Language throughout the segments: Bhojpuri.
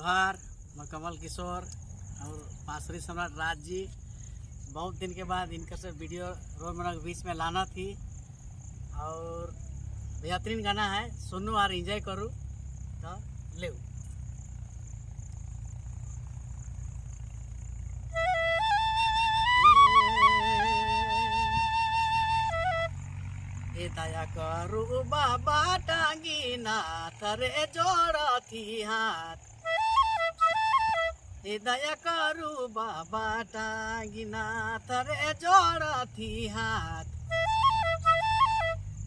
जोहार, मैं कमल किशोर और बांसुरी सम्राट राज जी। बहुत दिन के बाद इनका से वीडियो रोज मना के बीच में लाना थी और बेहतरीन गाना है, सुनो और एंजॉय करूँ तो ले। दया करू बाबा टांगी नाथ रे जोड़ा थी हाथ। दया करू बाबा टांगी नाथ रे जोड़ा थी हाथ।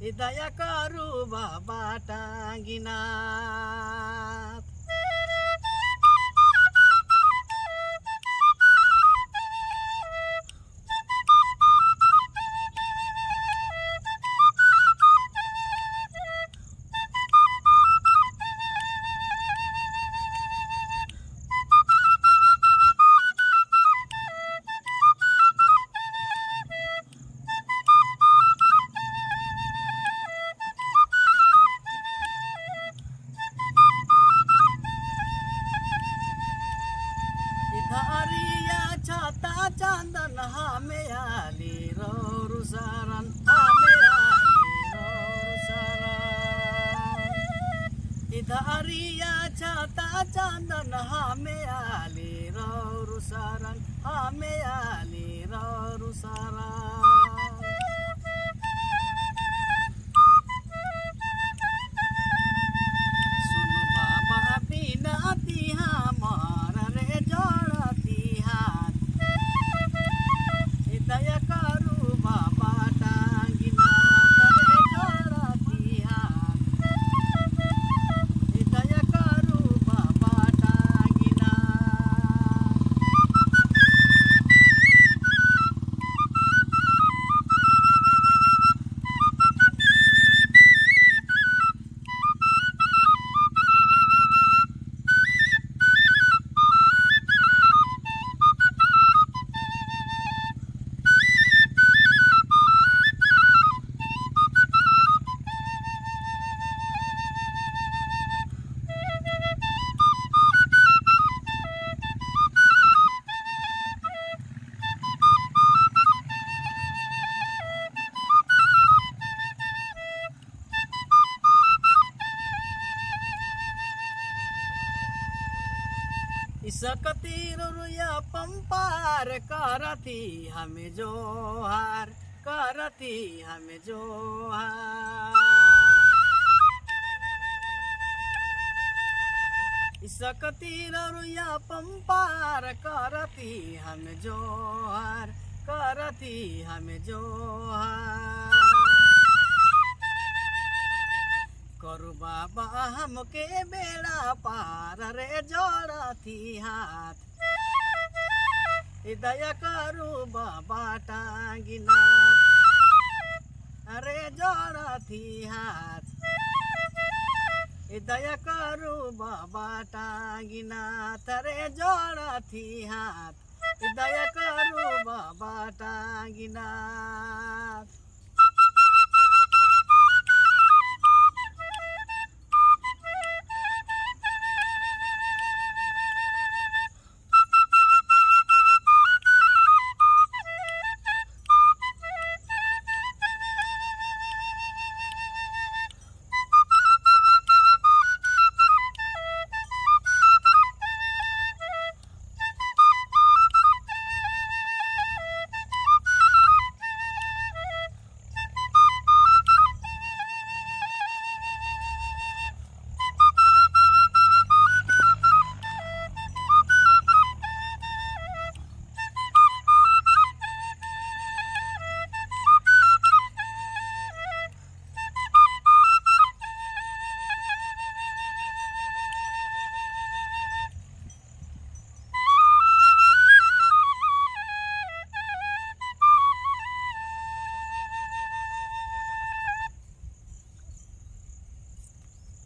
दया करू बाबा टांगी नाथ। धारिया छाता चांदन हमें आली रोरु सारन हमें आली रोरु सारन। धारिया छाता चांदन हमें आली रोरु सारन हमें आली रोरु सारन। सुनु बाबा बिना तिहा मार रे जोड़ा हाथ। दया करू बाबा टांगी नाथ रे जोड़ा थी हाथ। दया करू बाबा टांगी नाथ। सकती रुया पंपार करती हमें जोहार करती हमें जोहार। सकती रुया पंपार करती हमें जोहार करती हमें जोहार। करू बाबा हमके बेड़ा पार रे जोड़ा थी हाथ। दया करू बाबा टांगी नाथ अरे जोड़ा थी हाथ। दया करू बाबा टांगी नाथ रे जोड़ा थी हाथ। दया करू बाबा टांगी नाथ।